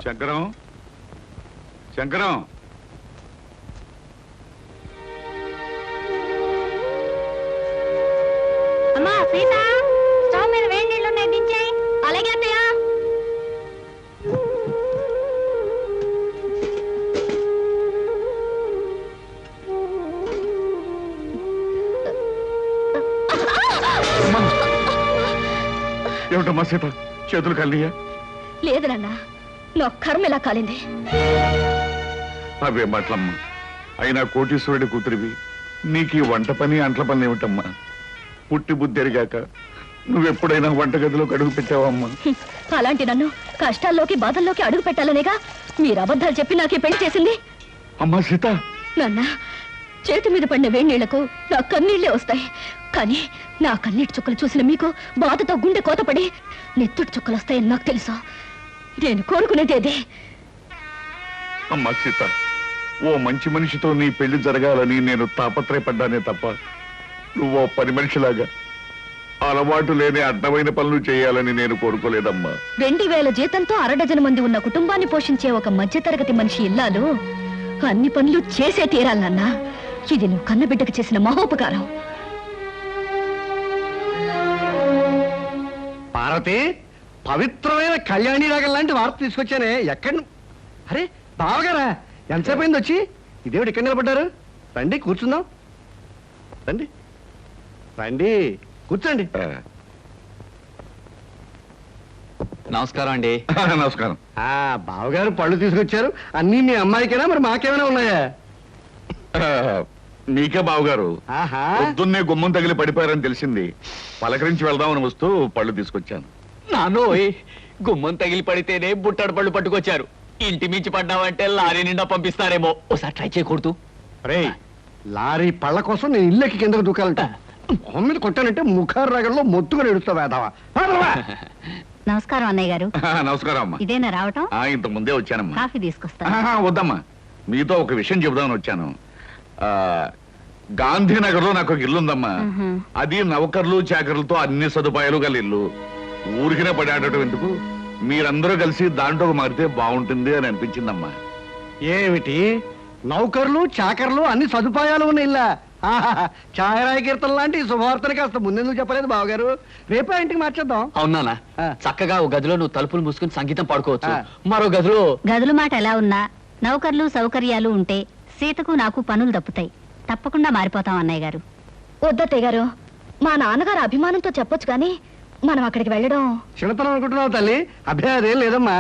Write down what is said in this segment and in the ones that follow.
శంకరం శంకరం అమ్మా సీత స్టవ్ మీద వేడి నీళ్ళు ఉన్నాయి దించేయి. అలాగే అత్తయ్య. ఏమిటమ్మా సీత చేతులు కలియా? లేదు నాన్న, నా కర్మ ఇలా కాలింది. అవే మాటలమ్మా. అయినా కోటీశ్వరుడి కూతురివి, నీకు ఈ వంట పని అంట్ల పని ఏమిటమ్మా? పుట్టి బుద్ధి ఎరిగాక నువ్వెప్పుడైనా వంటగదిలోకి అడుగు పెట్టావమ్మా? అలాంటి నన్ను కష్టాల్లోకి బాధల్లోకి అడుగు పెట్టాలనేగా మీరు అబద్ధాలు చెప్పి నాకే పెళ్లి చేసింది. అమ్మా సీత, నాన్న చేతి మీద పడిన వేడి నీళ్లకు నా కన్నీళ్లే వస్తాయి. కానీ నా కన్నీటి చుక్కలు చూసిన మీకు బాధతో గుండె కోతపడి నెత్తుటి చుక్కలు వస్తాయని నాకు తెలుసు. నేను కోరుకునేది అదే. అమ్మా సీత, ఓ మంచి మనిషితో నీ పెళ్లి జరగాలని నేను తాపత్రయపడ్డానే తప్ప నువ్వో పని మనిషిలాగా అలవాటు లేని అడ్డమైన పనులు చేయాలని నేను కోరుకోలేదమ్మా. 2000 జీతంతో 6 మంది ఉన్న కుటుంబాన్ని పోషించే ఒక మధ్యతరగతి మనిషి ఇల్లాలు అన్ని పనులు చేసే తీరాలన్నా. ఇది నువ్వు కన్నబిడ్డకు చేసిన మహోపకారం. పార్వతి, పవిత్రమైన కళ్యాణి రాగం లాంటి వార్త తీసుకొచ్చానే. ఎక్కడ? అరే బావగారా, ఎంతసేపు అయింది వచ్చి? ఇదేమిటి ఇక్కడ నిలబడ్డారు? రండి కూర్చుందాం. రండి రండి కూర్చోండి. నమస్కారం అండి. నమస్కారం. బావగారు పళ్ళు తీసుకొచ్చారు. అన్నీ మీ అమ్మాయికేనా, మరి మాకేమైనా ఉన్నాయా? నీకే బావగారు. పొద్దున్నే గుమ్మం తగిలి పడిపోయారని తెలిసింది. పలకరించి వెళ్దామని వస్తూ పళ్ళు తీసుకొచ్చాను. నానోయ్, గుమ్మం తగిలి పడితేనే బుట్టడు పళ్ళు పట్టుకొచ్చారు. ఇంటి మించి పడ్డావంటే లారీ నిండా పంపిస్తారేమో. ఒకసారి ట్రై చేయకూడదు? రే, లారీ పళ్ళ కోసం నేను ఇల్లెక్కి కిందకు దూకాలంట. మొహం మీద కొట్టానంటే ముఖారు రాగంలో మొత్తుగా ఎడుస్తావు వేదావా. నమస్కారం అన్నయ్య గారు. నమస్కారం అమ్మా. ఇదేనా రావటం? ఇంత ముందే వచ్చానమ్మా. కాఫీ తీసుకొస్తా. వద్దమ్మా, మీతో ఒక విషయం చెబుదామని వచ్చాను. గాంధీనగర్ లో నాకు ఒక ఇల్లు ఉందమ్మా. అది నౌకర్లు చాకర్లతో అన్ని సదుపాయాలు గల ఇల్లు. ఊరికినే పడాడటం ఎందుకు, మీరందరూ కలిసి దాంట్లో మారితే బాగుంటుంది అని అనిపించిందమ్మా. ఏమిటి, నౌకర్లు చాకర్లు అన్ని సదుపాయాలు ఉన్న ఇల్లా? ఛాయరాయ కీర్తన లాంటి శుభవార్తని కాస్త ముందెందుకు చెప్పలేదు బావగారు? రేపే ఇంటికి మార్చేద్దాం. అవునా? చక్కగా ఒక గదిలో నువ్వు తలుపులు మూసుకుని సంగీతం పాడుకోవచ్చు. మరో గదిలో గదుల మాట ఎలా ఉన్నా నౌకర్లు సౌకర్యాలు ఉంటే సీతకు నాకు పనులు తప్పుతాయి. తప్పకుండా మారిపోతాం అన్నయ్య గారు. వద్దత్తయ్య గారు, మా నాన్నగారు అభిమానంతో చెప్పొచ్చు కానీ మనం అక్కడికి వెళ్ళడం చిన్నతనం అనుకుంటున్నావు తల్లి. అభ్యాదేం లేదమ్మా.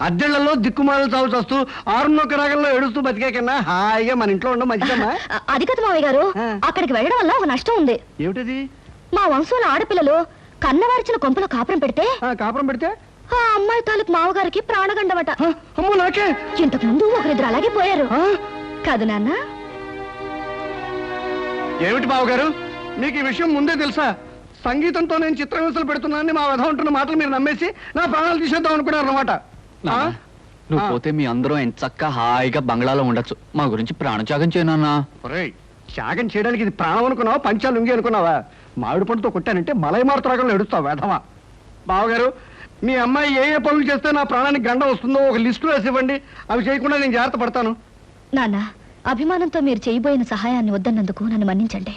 అద్దెళ్లలో దిక్కుమాలు చావు చస్తూ 6 రాగంలో ఏడుస్తూ బతికే కన్నా హాయిగా మన ఇంట్లో ఉండడం మంచిదమ్మా. అది కదా మావయ్య గారు, అక్కడికి వెళ్ళడం వల్ల ఒక నష్టం ఉంది. ఏమిటది? మా వంశంలో ఆడపిల్లలు కన్నవారిచిన కొంపలో కాపురం పెడితే ఆ అమ్మాయి తాలూకు మావగారికి ప్రాణగండవట. అమ్మో నాకే. ఇంతకు ముందు ఒకరిద్దరు అలాగే పోయారు కాదు నాన్న? ఏమిటి బావగారు, మీకు ఈ విషయం ముందే తెలుసా? సంగీతంతో నేను చిత్రహింసలు పెడుతున్నానని మా వధ ఉంటున్న మాటలు మీరు నమ్మేసి నా ప్రాణాలు తీసేద్దాం అనుకున్నారు అన్నమాట. నువ్వు పోతే మీ అందరం ఎంత చక్కగా హాయిగా బంగ్లాలో ఉండొచ్చు. మా గురించి ప్రాణత్యాగం చేయనా? త్యాగం చేయడానికి ఇది ప్రాణం అనుకున్నావా, పంచాలు ఉంగి అనుకున్నావా? మామిడి పండుతో కొట్టానంటే మలైమారుత రాగంలో ఎడుస్తావు వేధవా. బావగారు, మీ అమ్మాయి ఏ ఏ పనులు చేస్తే నా ప్రాణానికి గండం వస్తుందో ఒక లిస్టు వేసి ఇవ్వండి. అవి చేయకుండా నేను జాగ్రత్త పడతాను. నాన్న, అభిమానంతో మీరు చేయబోయిన సహాయాన్ని వద్దన్నందుకు నన్ను మన్నించండి.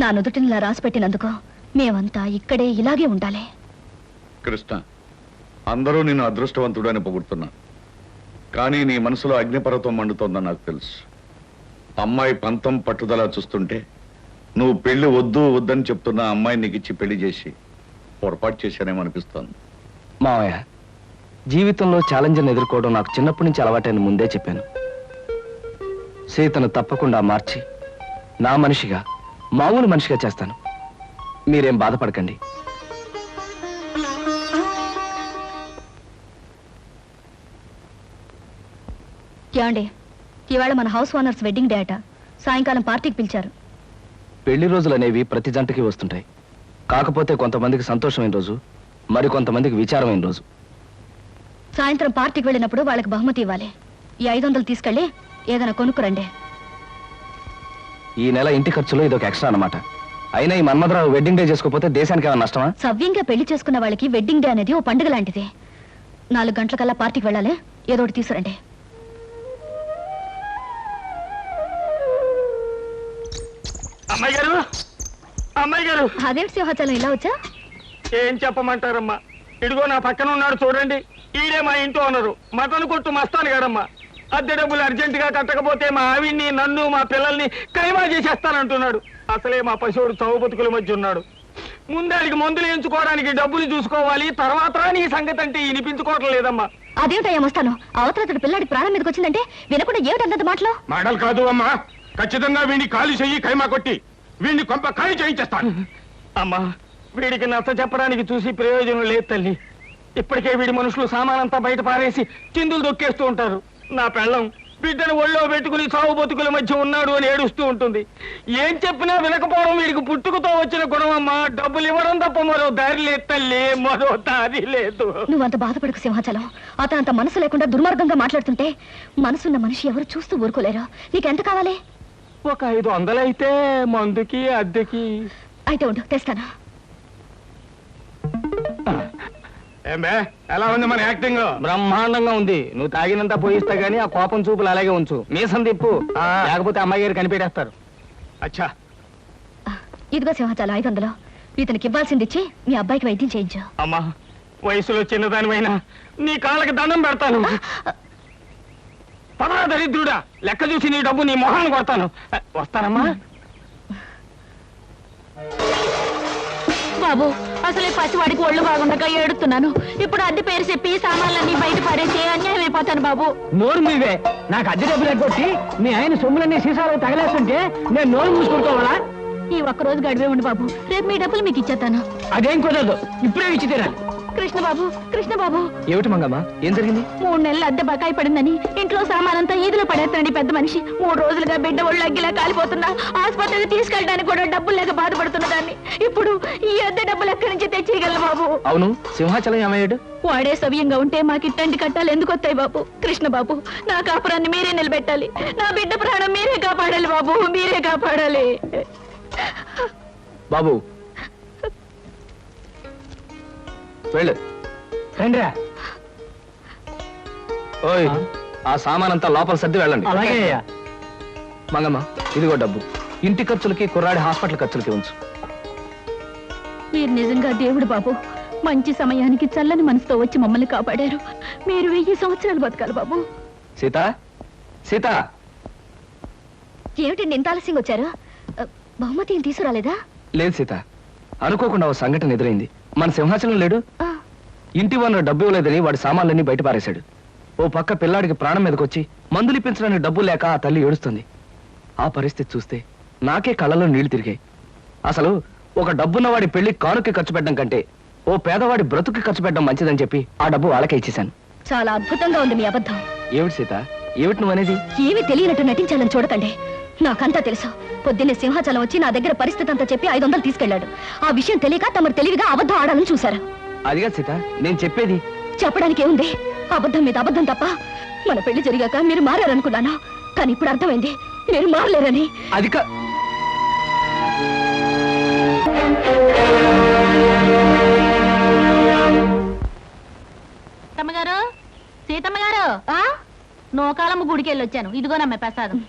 నా నుదుటినిలా రాసి పెట్టినందుకు మేమంతా ఇక్కడే ఇలాగే ఉండాలి. కృష్ణ, అందరూ నిన్ను అదృష్టవంతుడు అని పొగుడుతున్నా, కానీ నీ మనసులో అగ్నిపర్వతం మండుతోందని నాకు తెలుసు. అమ్మాయి పంతం పట్టుదల చూస్తుంటే నువ్వు పెళ్లి వద్దు వద్దని చెప్తున్న అమ్మాయి నీకు ఇచ్చి పెళ్లి చేసి పొరపాటు చేశానేమో అనిపిస్తోంది. మావయ్య, జీవితంలో ఛాలెంజ్ని ఎదుర్కోవడం నాకు చిన్నప్పటి నుంచి అలవాటైన ముందే చెప్పాను. సీతను తప్పకుండా మార్చి నా మనిషిగా, మామూలు మనిషిగా చేస్తాను. మీరేం బాధపడకండి. ఏమండి, ఇవాళ మన హౌస్ ఓనర్స్ వెడ్డింగ్ డే అట. సాయంకాలం పార్టీకి పిలిచారు. పెళ్లి రోజులు అనేవి ప్రతి జంటకి వస్తుంటాయి. కాకపోతే కొంతమందికి సంతోషమైన రోజు, మరి కొంతమందికి విచారమైన రోజు. సాయంత్రం పార్టీకి వెళ్ళినప్పుడు వాళ్ళకి బహుమతి ఇవ్వాలి. ఈ 500 తీసుకెళ్ళి ఏదైనా కొనుక్కురండి. ఈ నెల ఇంటి ఖర్చులో ఇదొక ఎక్స్ట్రా అన్నమాట. అయినా ఈ మన్మధరావు వెడ్డింగ్ డే చేసుకోకపోతే దేశానికి ఏమైనా నష్టమా? సవ్యంగా పెళ్లి చేసుకున్న వాళ్ళకి వెడ్డింగ్ డే అనేది ఓ పండుగ లాంటిది. 4 గంటలకల్లా పార్టీకి వెళ్ళాలి. ఏదో ఒకటి తీసుకురండి. అమ్మాయి గారు, అమ్మాయి గారు, అదేంటి సింహాచలం ఇలా వచ్చా? ఏం చెప్పమంటారమ్మా? ఇదిగో నా పక్కన ఉన్నాడు చూడండి, ఈడే మా ఇంటి ఓనరు, మటన్ కొట్టు మస్తాను గారమ్మా. అద్దె డబ్బులు అర్జెంట్ గా కట్టకపోతే మా ఆవిడ్ని, నన్ను, మా పిల్లల్ని కైమా చేసేస్తానంటున్నాడు. అసలే మా పశువుడు చౌ బతుకుల మధ్య ఉన్నాడు. ముందాడికి మందులు ఎంచుకోవడానికి డబ్బులు చూసుకోవాలి, తర్వాత నీ సంగతి అంటే వినిపించుకోవటం లేదమ్మా. అదేమిటయ్యా వస్తాను, అవతల పిల్లాడి ప్రాణం మీదకి వచ్చిందంటే వినకుండా ఏమిటంత మాటలు? మాటలు కాదు అమ్మా, ఖచ్చితంగా వీడిని ఖాళీ చెయ్యి, ఖైమా కొట్టి వీడిని కొంప ఖాళీ చేయించేస్తాను. అమ్మా, వీడికి నచ్చ చెప్పడానికి చూసి ప్రయోజనం లేదు తల్లి. ఇప్పటికే వీడి మనుషులు సామానంతా బయట పారేసి చిందులు దొక్కేస్తూ ఉంటారు. నా పెళ్ళం బిడ్డను ఒళ్ళో పెట్టుకుని చావు బతుకుల మధ్య ఉన్నాడు అని ఏడుస్తూ ఉంటుంది. ఏం చెప్పినా వినకపోవడం వీడికి పుట్టుకతో వచ్చిన గుణమమ్మా. డబ్బులు ఇవ్వడం తప్ప మరో దారి లేదు తల్లి, మరో దారి లేదు. నువ్వంత బాధపడకు సింహాచలం. అతను అంత మనసు లేకుండా దుర్మార్గంగా మాట్లాడుతుంటే మనసున్న మనిషి ఎవరు చూస్తూ ఊరుకోలేరు. నీకెంత కావాలి? ఒక 500 అయితే మందుకి అద్దెకి. అయితే ఉండు, తెస్తాను. ఏమే ఎలా ఉంది మన యాక్టింగ్? బ్రహ్మాండంగా ఉంది. నువ్వు తాగినంత పోయిస్తా గానీ ఆ కోపం చూపులు అలాగే ఉంచు. మీసం తిప్పు, లేకపోతే అమ్మాయి గారు కనిపెట్టేస్తారు. అచ్చా, ఇదిగో సింహాచలం 500. ఇతనికి ఇవ్వాల్సింది ఇచ్చి మీ అబ్బాయికి వైద్యం చేయించు. అమ్మా, వయసులో చిన్నదానివైనా నీ కాళ్ళకి దండం పెడతాను. పదరా దరిద్రుడా, లెక్క చూసి నీ డబ్బు నీ మొహాన్ని కొడతాను. వస్తానమ్మా. బాబు, అసలే పసివాడికి ఒళ్ళు బాగుండగా ఏడుతున్నాను. ఇప్పుడు అద్దె పేరు చెప్పి సామాన్లన్నీ బయట పారేసి అన్యాయం అయిపోతాను బాబు. నోరు మీవే. నాకు అద్దె డబ్బులు ఎగ్గొట్టి మీ ఆయన సొమ్ములన్నీ సీసాలు తగలేస్తుంటే నేను నోరు మూసుకుంటావాలా? ఈ ఒక్కరోజు గడివే ఉండి బాబు, రేపు మీ డబ్బులు మీకు ఇచ్చేస్తాను. అదేం కుదరదు, ఇప్పుడే ఇచ్చి తీరాలి. కృష్ణ బాబు, కృష్ణ బాబు. ఏమిటి మంగమ్మ, ఏం జరిగింది? 3 నెలలు అద్దె బకాయి పడిందని ఇంట్లో సామానంతా ఈదులో పడేస్తానండి పెద్ద మనిషి. 3 రోజులుగా బిడ్డ ఒళ్ళు అగ్గిలా కాలిపోతున్నా, ఆసుపత్రికి తీసుకెళ్ళడానికి కూడా డబ్బులు లేక బాధపడుతున్న దాన్ని. ఇప్పుడు ఈ అద్దె డబ్బులు ఎక్కడి నుంచి తెచ్చేయగలను బాబు? అవును, సింహాచలం ఏమయ్యాడు? వాడే సవ్యంగా ఉంటే మాకు ఇట్టండి కట్టాలి ఎందుకు వస్తాయి బాబు? కృష్ణ బాబు, నా కాపురాన్ని మీరే నిలబెట్టాలి. నా బిడ్డ ప్రాణం మీరే కాపాడాలి బాబు, మీరే కాపాడాలి. బాబు వెళ్ళు. రండిరా. ఓయ్, ఆ సామానంతా లోపల సర్ది వెళ్ళండి. అలాగే అయ్యా. మంగమ్మ, ఇదిగో డబ్బు. ఇంటి ఖర్చులకి, కుర్రాడి హాస్పిటల్ ఖర్చులకి ఉంచు. మీరు నిజంగా దేవుడు బాబు. మంచి సమయానికి చల్లని మనసుతో వచ్చి మమ్మల్ని కాపాడారు. మీరు 1000 సంవత్సరాలు బతకాలి బాబు. సీత, సీత. ఏమిటండి ఇంత ఆలస్యంగా వచ్చారు? బహుమతి ఏం తీసుకురాలేదా? లేదు సీత, అనుకోకుండా ఓ సంఘటన ఎదురైంది. మన సింహాచలం లేడు, ఆ, ఇంటి వల్ల డబ్బు ఇవ్వలేదని వాడి సామాన్లన్నీ బయట పారేశాడు. ఓ పక్క పిల్లాడికి ప్రాణం మీదకొచ్చి మందులు ఇప్పించడానికి డబ్బు లేక ఆ తల్లి ఏడుస్తుంది. ఆ పరిస్థితి చూస్తే నాకే కళ్ళలో నీళ్లు తిరిగాయి. అసలు ఒక డబ్బున్న వాడి పెళ్లి కానుకి ఖర్చు పెట్టడం కంటే ఓ పేదవాడి బ్రతుకి ఖర్చు పెట్టడం మంచిదని చెప్పి ఆ డబ్బు వాళ్ళకే ఇచ్చేశాను. చాలా అద్భుతంగా ఉంది మీ అబద్ధం. ఏమిటి సీత, ఏమిటి నువ్వు అనేది? ఏమీ తెలియనట్టు నటించాలని చూడకండి. నాకంతా తెలుసు. పొద్దున్నే సింహాచలం వచ్చి నా దగ్గర పరిస్థితి అంతా చెప్పి 500 తీసుకెళ్లాడు. ఆ విషయం తెలియక తమరు తెలివిగా అబద్ధం ఆడాలని చూశారు. అదిగా సీత, నేను చెప్పేది. చెప్పడానికి ఏముంది? అబద్ధం మీద అబద్ధం తప్ప. మన పెళ్లి జరిగాక మీరు మారారనుకున్నాను, కానీ ఇప్పుడు అర్థమైంది మీరు మారలేరని. అది సీతమ్మగారు, సీతమ్మగారు, నోకాలమ్మ గుడికి వెళ్ళొచ్చాను. ఇదిగోనమ్మ ప్రసాదం.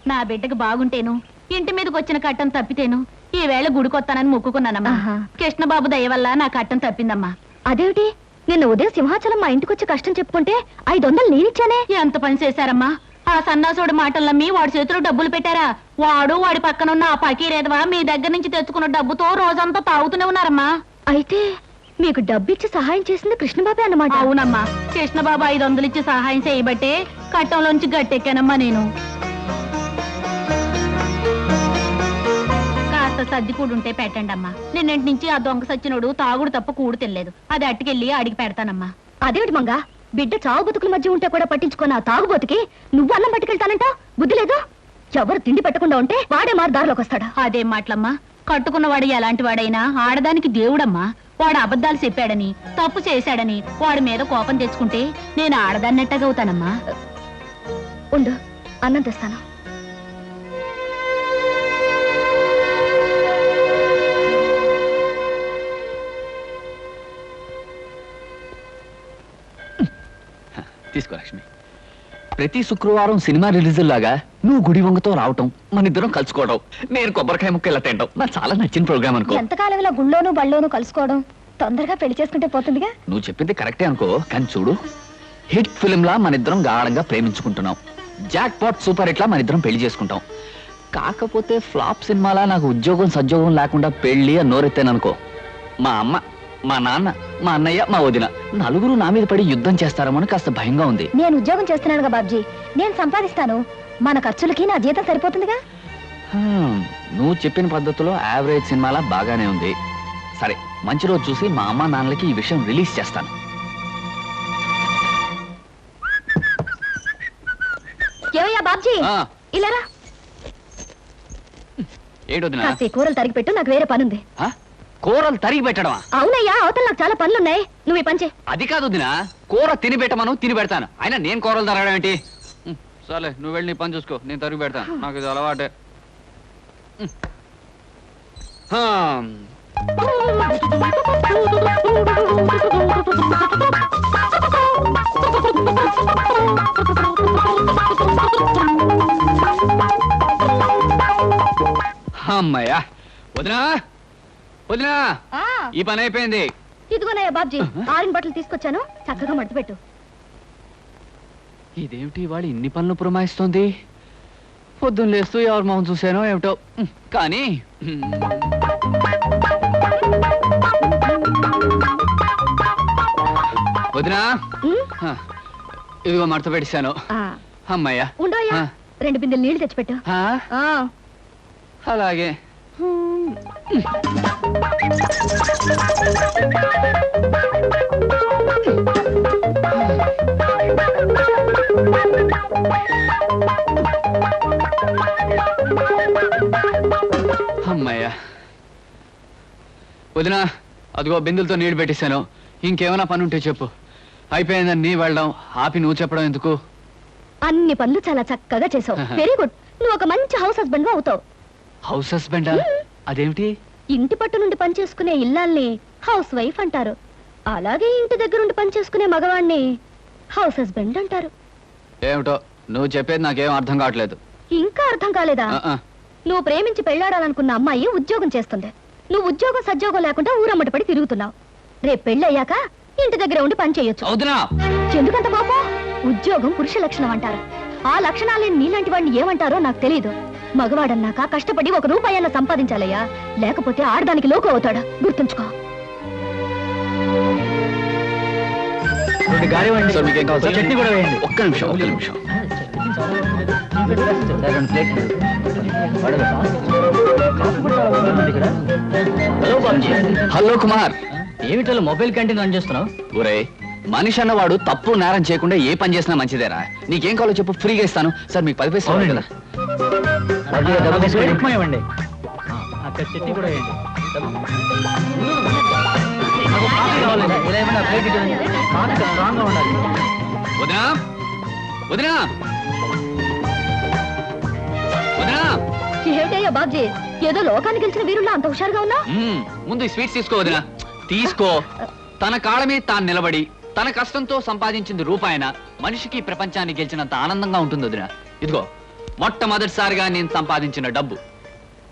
నా బిడ్డకు బాగుంటేను, ఇంటి మీదకి వచ్చిన కట్టం తప్పితేను ఈ వేళ గుడికొత్తానని మొక్కుకున్నానమ్మా. ఆహా. కృష్ణబాబు దయ వల్ల నా కట్టం తప్పిందమ్మా. అదేమిటి, నిన్న ఉదయం సింహాచలం మా ఇంటికి వచ్చి కష్టం చెప్పుకుంటే 500 నేనిచ్చానే. ఎంత పని చేశారమ్మా? ఆ సన్నాసుడు మాటలు నమ్మి వాడి చేతిలో డబ్బులు పెట్టారా? వాడు వాడి పక్కనున్న ఆ పకీరేదవా మీ దగ్గర నుంచి తెచ్చుకున్న డబ్బుతో రోజంతా తాగుతూనే ఉన్నారమ్మా. అయితే మీకు డబ్బిచ్చి సహాయం చేసింది కృష్ణబాబే అన్నమాట. అవునమ్మా, కృష్ణబాబు 500 ఇచ్చి సహాయం చేయబట్టే కట్టంలోంచి గట్టెక్కానమ్మా నేను. కాస్త సర్ది కూడుంటే పెట్టండి అమ్మా. నిన్నటి నుంచి ఆ దొంగ సచ్చినోడు తాగుడు తప్ప కూడు తినలేదు. అది అట్టుకెళ్ళి అడిగి పెడతానమ్మా. అదేమిటి మంగా, బిడ్డ చావు బతుకుల మధ్య ఉంటే కూడా పట్టించుకున్న ఆ తాగుబోతుకి నువ్వు అన్నం పట్టుకెళ్తానంట? బుద్ధి లేదు. ఎవరు తిండి పెట్టకుండా ఉంటే వాడే మారు దారిలోకి వస్తాడా? అదేం మాటలమ్మా, కట్టుకున్నవాడు ఎలాంటి వాడైనా ఆడదానికి దేవుడమ్మా. వాడు అబద్ధాలు చెప్పాడని, తప్పు చేశాడని వాడి మీద కోపం తెచ్చుకుంటే నేను ఆడదాన్నట్టగా అవుతానమ్మా. ఉండు, అన్నం తెస్తాను. తీసుకో లక్ష్మి. ప్రతి శుక్రవారం సినిమా రిలీజ్ లాగా నువ్వు గుడి వంగతో రావటం, మన ఇద్దరం కలుసుకోవడం, నేను కొబ్బరికాయ ముక్క ఇలా తింటాం నాకు చాలా నచ్చిన ప్రోగ్రామ్ అనుకో. ఎంతకాలం ఇలా గుళ్ళోను బళ్ళోను కలుసుకోవడం, తొందరగా పెళ్లి చేసుకుంటే పోతుందిగా. నువ్వు చెప్పింది కరెక్టే అనుకో, కానీ చూడు హిట్ ఫిల్మ్ లా మన ఇద్దరం గాఢంగా ప్రేమించుకుంటున్నాం. జాక్ పాట్ సూపర్ హిట్ లా మన ఇద్దరం పెళ్లి చేసుకుంటాం. కాకపోతే ఫ్లాప్ సినిమాలా నాకు ఉద్యోగం సద్యోగం లేకుండా పెళ్లి అని నోరెత్తాననుకో, మా అమ్మ, మా నాన్న, మా అన్నయ్య, మా వదిన నలుగురు నా మీద పడి యుద్ధం చేస్తారేమో కాస్త భయంగా ఉంది. నేను ఉద్యోగం చేస్తున్నానుగా బాబ్జీ, నేను సంపాదిస్తాను. మన ఖర్చులకి నా జీతం సరిపోతుందిగా. నువ్వు చెప్పిన పద్ధతిలో యావరేజ్ సినిమాలా బాగానే ఉంది. సరే, మంచి రోజు చూసి మా అమ్మ నాన్నలకి ఈ విషయం రిలీజ్ చేస్తాను. ఏమయ్యా బాబ్జీ, ఇలారా. ఏంటొదినా? కాస్త ఈ కూరలు తరిగి పెట్టు, నాకు వేరే పనుంది. కూరలు తరిగి పెట్టడమా? అవునయ్యా, అవతల నాకు చాలా పనులున్నాయి. నువ్వు ఈ పంచే. అది కాదు వదినా, కూర తిని పెట్టమను, తిని పెడతాను. అయినా నేను కూరలు తరగడం ఏంటి? సరే, నువ్వు వెళ్ళి నీ పని చూసుకో, నేను తరిగి పెడతాను, నాకు ఇది అలవాటే. అమ్మయ్యా. వదినా, వదినా, ఈ పని అయిపోయింది. ఇదిగోనయ్యా బాబ్జీ, ఆరిన బట్టలు తీసుకొచ్చాను, చక్కగా మడత పెట్టు. ఇదేమిటి వాడు ఇన్ని పనులు పురమాయిస్తోంది? పొద్దున్న లేస్తూ ఎవరి మొహం చూసానో ఏమిటో. కానీ వదినా, ఇదిగో మడత పెట్టేశాను. అమ్మయ్యా. ఉండోయ్యా, 2 బిందెలు నీళ్లు తెచ్చిపెట్టు. అలాగే. అమ్మయ్యా. వదినా, అదిగో బిందులతో నీళ్లు పెట్టేశాను. ఇంకేమైనా పని ఉంటే చెప్పు. అయిపోయిందని నీ వెళ్ళడం ఆపి నువ్వు చెప్పడం ఎందుకు? అన్ని పనులు చాలా చక్కగా చేసావు. Very good. నువ్వు ఒక మంచి హౌస్ హస్బెండ్ అవుతావు. హౌస్ హస్బెండా? అదేమిటి? ఇంటి పట్టు నుండి పని చేసుకునే ఇల్లాల్ని హౌస్ వైఫ్ అంటారు. అలాగే ఇంటి దగ్గర ఉండి పని చేసుకునే మగవాణ్ణి హౌస్ హస్బెండ్ అంటారు. ఏమిటో నువ్వు చెప్పేది నాకేం అర్థం కావట్లేదు. ఇంకా అర్థం కాలేదా? నువ్వు ప్రేమించి పెళ్లాడాలనుకున్న అమ్మాయి ఉద్యోగం చేస్తుంది. నువ్వు ఉద్యోగం సద్యోగం లేకుండా ఊరమ్మటి పడి తిరుగుతున్నావు. రేపు పెళ్లి అయ్యాక ఇంటి దగ్గర ఉండి పని చేయొచ్చు. ఎందుకంత పాపం? ఉద్యోగం పురుష లక్షణం అంటారు. ఆ లక్షణాలేని నీలాంటి వాడిని ఏమంటారో నాకు తెలియదు. మగవాడన్నాక కష్టపడి 1 రూపాయన్న సంపాదించాలయ్యా, లేకపోతే ఆడదానికి లోకు అవుతాడు. గుర్తుంచుకో. చట్నీ కూడా వేయండి. ఒక్క నిమిషం. హలో కుమార్, ఏమిటో మొబైల్ క్యాంటీన్ రన్ చేస్తున్నావు? ఒరే, మనిషి అన్నవాడు తప్పు నేరం చేయకుండా ఏ పని చేసినా మంచిదేరా. నీకేం కావాలో చెప్పు, ఫ్రీగా ఇస్తాను. సార్ మీకు 10 పైసలు కదా. ఇవ్వండి. అక్కడ చట్నీ కూడా వేయండి. వదినా, వదినా, వదినా. ఏమిటయ్యా బాబ్జీ, ఏదో లోకానికి గెలిచిన వీరుల్లో అంత హుషారుగా ఉన్నా? ముందు ఈ స్వీట్స్ తీసుకో వదినా, తీసుకో. తన కాళ్ళ మీద తాను నిలబడి తన కష్టంతో సంపాదించింది రూపాయన మనిషికి ప్రపంచాన్ని గెలిచినంత ఆనందంగా ఉంటుంది వదినా. ఇదిగో మొట్టమొదటిసారిగా నేను సంపాదించిన డబ్బు.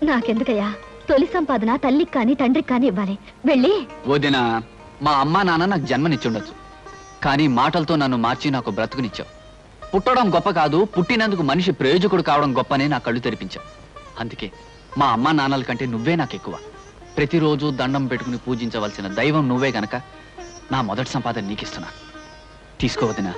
నాకెందుకయ్యా, తొలి సంపాదన తల్లికి కానీ తండ్రికి కానీ ఇవ్వాలి. వెళ్ళి. వదినా, మా అమ్మా నాన్న నాకు జన్మనిచ్చుండొచ్చు, కానీ మాటలతో నన్ను మార్చి నాకు బ్రతుకునిచ్చావు. పుట్టడం గొప్ప కాదు, పుట్టినందుకు మనిషి ప్రయోజకుడు కావడం గొప్పనే నా కళ్ళు తెరిపించావు. అందుకే మా అమ్మా నాన్నల కంటే నువ్వే నాకు ఎక్కువ. ప్రతిరోజు దండం పెట్టుకుని పూజించవలసిన దైవం నువ్వే గనక నా మొదటి సంపాదన నీకిస్తున్నా. తీసుకోవద్దునా.